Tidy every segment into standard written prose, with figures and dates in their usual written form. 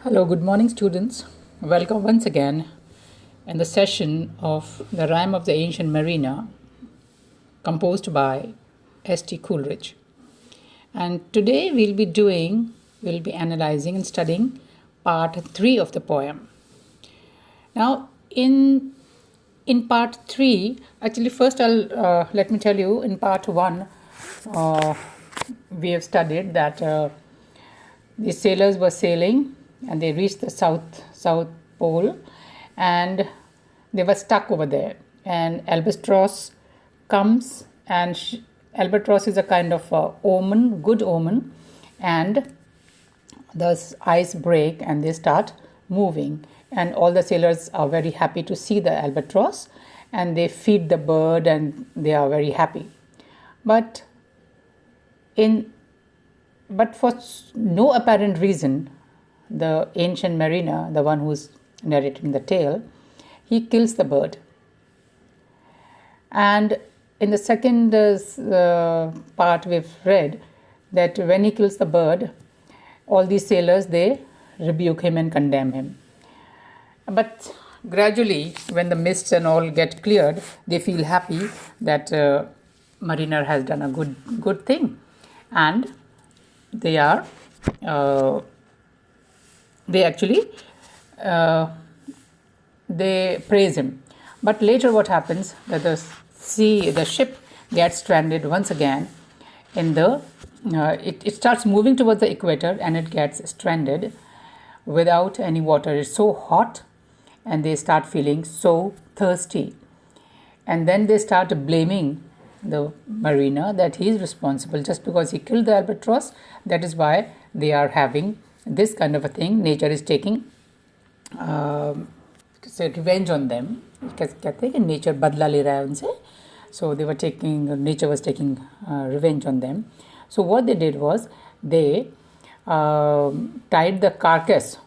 Hello, good morning, students. Welcome once again in the session of The Rime of the Ancient Mariner, composed by S.T. Coleridge. And today we'll be analyzing and studying part 3 of the poem. Now, in part 3, actually, first let me tell you, in part 1, we have studied that the sailors were sailing and they reached the south pole and they were stuck over there, and albatross comes, and albatross is a kind of good omen, and the ice break and they start moving, and all the sailors are very happy to see the albatross and they feed the bird and they are very happy. But for no apparent reason, the ancient mariner, the one who's narrating the tale, he kills the bird. And in the second part, we've read that when he kills the bird, all these sailors, they rebuke him and condemn him. But gradually, when the mists and all get cleared, they feel happy that mariner has done a good thing, and they praise him. But later what happens, that the ship gets stranded once again it starts moving towards the equator and it gets stranded without any water. It's so hot and they start feeling so thirsty, and then they start blaming the mariner that he is responsible just because he killed the albatross. That is why they are having this kind of a thing. Nature is taking revenge on them. कहते हैं कि nature बदला ले रहा है उनसे. So nature was taking revenge on them. So what they did was they tied the carcass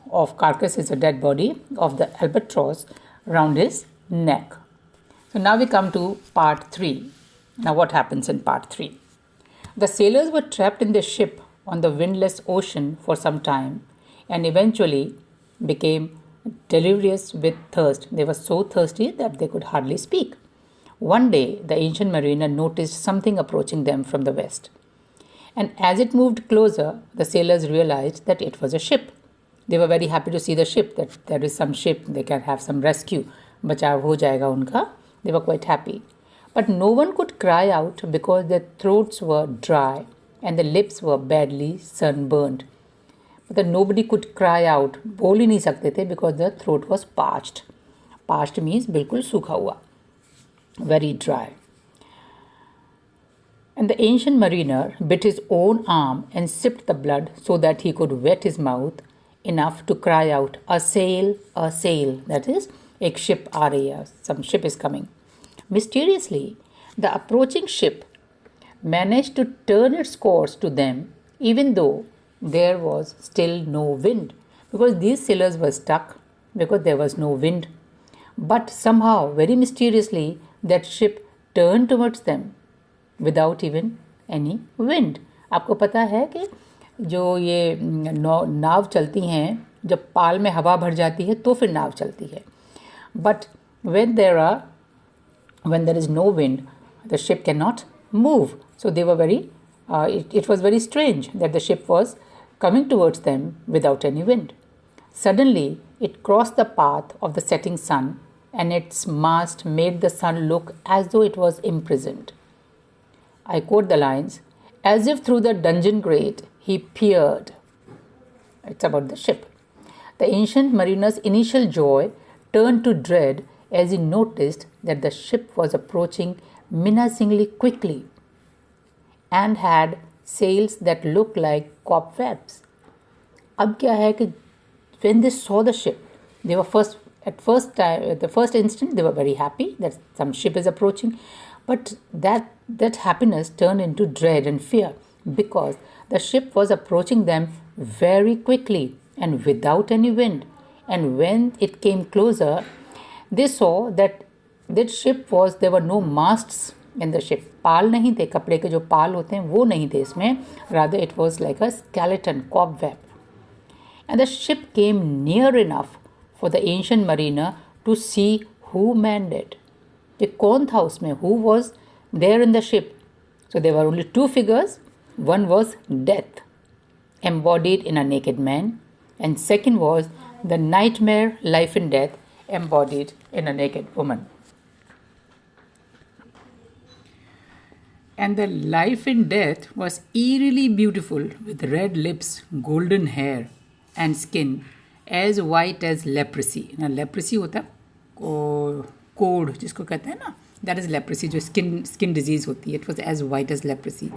is a dead body of the albatross around his neck. So now we come to part 3. Now what happens in part 3? The sailors were trapped in their ship on the windless ocean for some time and eventually became delirious with thirst. They were so thirsty that they could hardly speak. One day, the ancient mariner noticed something approaching them from the west. And as it moved closer, the sailors realized that it was a ship. They were very happy to see the ship, that there is some ship, they can have some rescue. बचाव हो जाएगा उनका. They were quite happy. But no one could cry out because their throats were dry and the lips were badly sunburned. But nobody could cry out, बोल ही नहीं सकते थे, because their throat was parched. Parched means बिल्कुल सूखा हुआ, very dry. And the ancient mariner bit his own arm and sipped the blood so that he could wet his mouth enough to cry out, a sail, that is, एक ship आ रही है, some ship is coming. Mysteriously, the approaching ship managed to turn its course to them, even though there was still no wind, because these sailors were stuck because there was no wind. But somehow, very mysteriously, that ship turned towards them without even any wind. आपको पता है कि जो ये नाव चलती हैं, जब पाल में हवा भर जाती है तो फिर नाव चलती है. But when there is no wind, the ship cannot move. So they were it was very strange that the ship was coming towards them without any wind. Suddenly, it crossed the path of the setting sun, and its mast made the sun look as though it was imprisoned. I quote the lines, as if through the dungeon grate he peered. It's about the ship. The ancient mariner's initial joy turned to dread as he noticed that the ship was approaching menacingly quickly and had sails that looked like cobwebs. अब क्या है कि when they saw the ship, they were at the first instant they were very happy that some ship is approaching, but that happiness turned into dread and fear because the ship was approaching them very quickly and without any wind. And when it came closer, they saw that there were no masts in the ship. पाल नहीं थे, कपड़े के जो पाल होते हैं वो नहीं थे इसमें, rather it was like a skeleton, cobweb. and the ship came near enough for the ancient mariner to see who manned it. कि कौन था उसमें? Who was there in the ship? So there were only two figures. One was death, embodied in a naked man, and second was the nightmare, life and death, embodied in a naked woman. And the life and death was eerily beautiful, with red lips, golden hair, and skin as white as leprosy. Now leprosy होता है code जिसको कहते हैं ना, that is leprosy, जो skin disease होती है. It was as white as leprosy.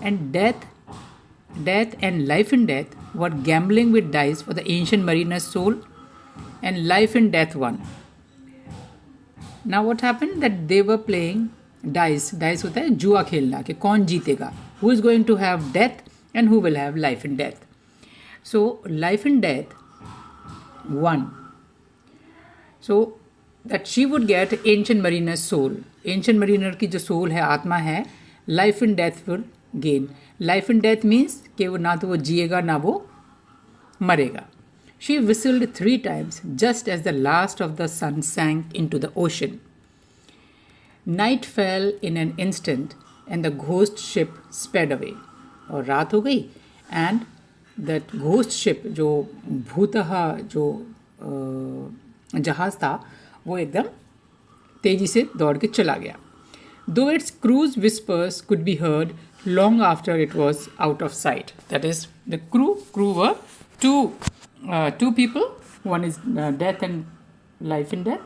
And death and life and death were gambling with dice for the ancient mariner's soul, and life and death won. Now what happened? That they were playing dice होता है जुआ खेलना, कि कौन जीतेगा, who is going to have death and who will have life and death. So life and death won. So that she would get ancient mariner's soul. Ancient mariner की जो soul है, आत्मा है, life and death will gain. Life and death means कि वो ना तो वो जिएगा ना वो मरेगा. She whistled 3 times just as the last of the sun sank into the ocean. Night fell in an instant and the ghost ship sped away. और रात हो गई and that ghost ship जो भूतः जो जहाज था वो एकदम तेजी से दौड़ के चला गया. Though its crew's whispers could be heard long after it was out of sight. That is, the crew were two people. One is death and life and death.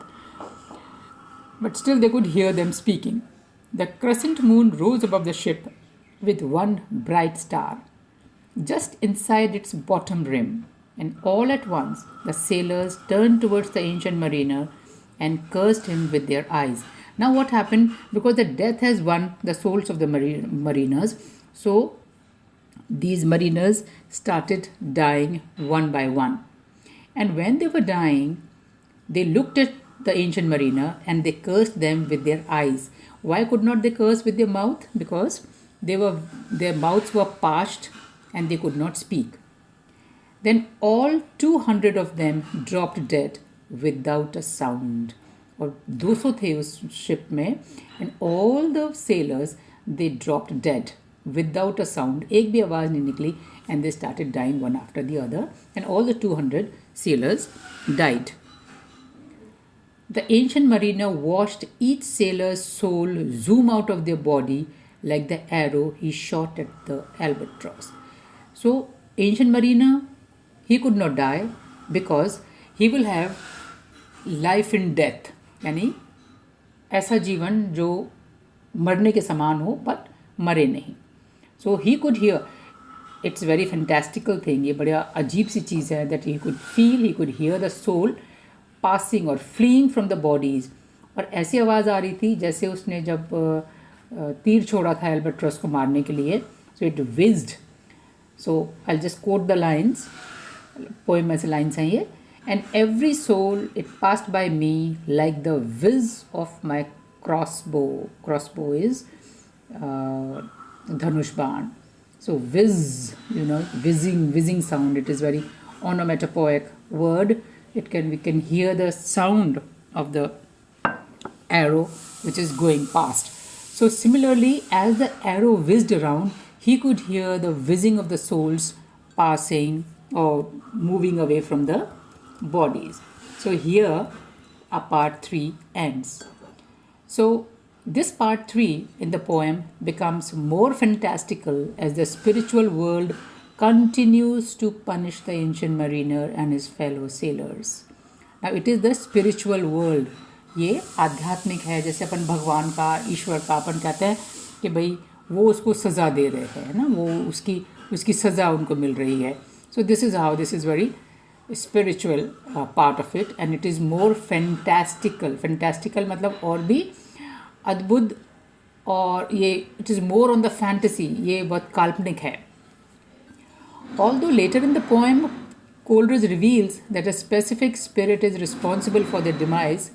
But still they could hear them speaking. The crescent moon rose above the ship with one bright star, just inside its bottom rim, and all at once the sailors turned towards the ancient mariner and cursed him with their eyes. Now what happened? Because the death has won the souls of the mariners, so these mariners started dying one by one. And when they were dying, they looked at the ancient mariner and they cursed them with their eyes. Why could not they curse with their mouth? Because their mouths were parched and they could not speak. Then all 200 of them dropped dead without a sound. और 200 थे उस ship में, and all the sailors they dropped dead without a sound. एक भी आवाज़ नहीं निकली, and they started dying one after the other, and all the 200 sailors died. The ancient mariner watched each sailor's soul zoom out of their body like the arrow he shot at the albatross. So ancient mariner, he could not die because he will have life in death, यानी ऐसा जीवन जो मरने के समान हो but मरे नहीं. So he could hear. It's very fantastical thing. ये बड़ा अजीब सी चीज़ है that he could feel, he could hear the soul passing or fleeing from the bodies. और ऐसी आवाज़ आ रही थी जैसे उसने जब तीर छोड़ा था एल्बेट्रॉस को मारने के लिए. So it whizzed. So I'll just quote the lines. Poem में से लाइन्स हैं ये. And every soul it passed by me like the whiz of my crossbow. Crossbow is dhanush baan. So whiz, whizzing sound. It is very onomatopoeic word. We can hear the sound of the arrow which is going past. So similarly, as the arrow whizzed around, he could hear the whizzing of the souls passing or moving away from the bodies. So here our part 3 ends. So this part 3 in the poem becomes more fantastical as the spiritual world continues to punish the ancient mariner and his fellow sailors. Now it is the spiritual world. ये आध्यात्मिक है, जैसे अपन भगवान का, ईश्वर का अपन कहते हैं कि भाई वो उसको सज़ा दे रहे हैं ना, वो उसकी सज़ा उनको मिल रही है. So this is how this is very spiritual part of it, and it is more fantastical. Fantastical मतलब और भी अद्भुत, और ये it is more on the fantasy. ये बहुत काल्पनिक है. Although later in the poem Coleridge reveals that a specific spirit is responsible for their demise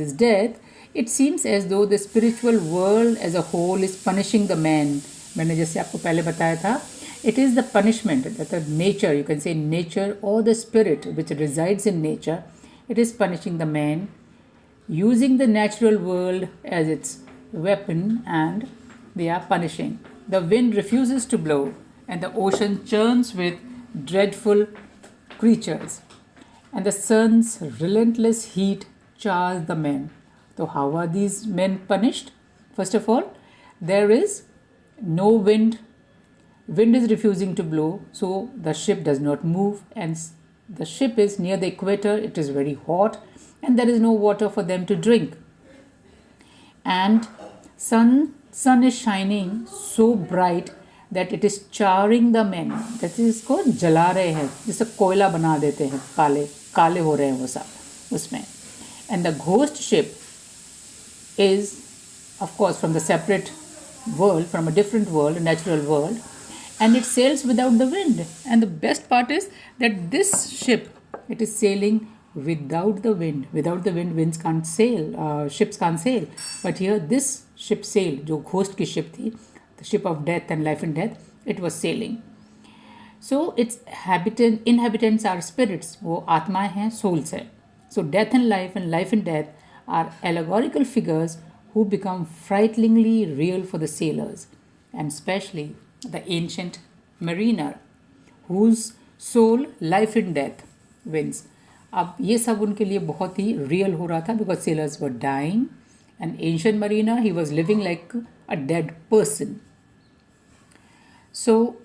is death, it seems as though the spiritual world as a whole is punishing the man. मैंने जैसे आपको पहले बताया था It is the punishment that the nature, you can say nature or the spirit which resides in nature, it is punishing the man using the natural world as its weapon, and they are punishing. The wind refuses to blow and the ocean churns with dreadful creatures, and the sun's relentless heat chars the men. So, how are these men punished? First of all, there is no wind. Wind is refusing to blow, so the ship does not move, and the ship is near the equator. It is very hot, and there is no water for them to drink. And sun is shining so bright that it is charring the men. That is इसको जला रहे हैं, जैसे कोयला बना देते हैं, काले काले हो रहे हैं वो सब उसमें. And the ghost ship is, of course, from the separate world, from a different world, a natural world, and it sails without the wind. And the best part is that this ship, it is sailing without the wind. Without the wind, winds can't sail, ships can't sail. But here, this ship sailed, जो ghost की ship थी, the ship of death and life and death, it was sailing. So its inhabitants are spirits, वो आत्माएं हैं, souls हैं. So death and life and death are allegorical figures who become frighteningly real for the sailors, and especially the ancient mariner, whose soul life and death wins. अब ये सब उनके लिए बहुत ही real हो रहा था, because sailors were dying, and ancient mariner, he was living like a dead person. So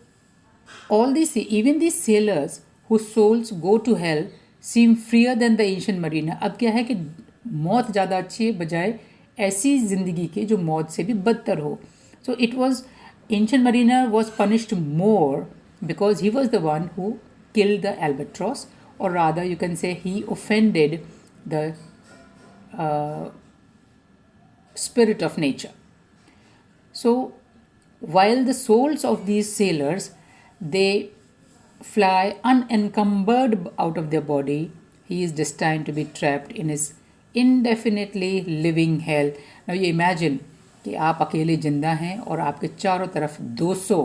all these, even these sailors whose souls go to hell, seem freer than the ancient mariner. अब क्या है कि मौत ज़्यादा अच्छी है बजाय ऐसी ज़िंदगी के जो मौत से भी बदतर हो. So it was, ancient mariner was punished more because he was the one who killed the albatross, or rather you can say he offended the spirit of nature. So while the souls of these sailors, they fly unencumbered out of their body, he is destined to be trapped in his indefinitely living hell. Now you imagine कि आप अकेले जिंदा हैं और आपके चारों तरफ 200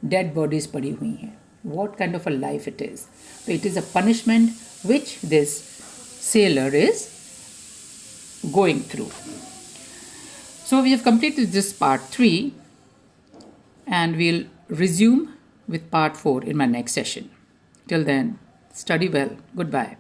dead bodies पड़ी हुई हैं. What kind of a life it is? So it is a punishment which this sailor is going through. So we have completed this part 3, and we'll resume with part 4 in my next session. Till then, study well. Goodbye.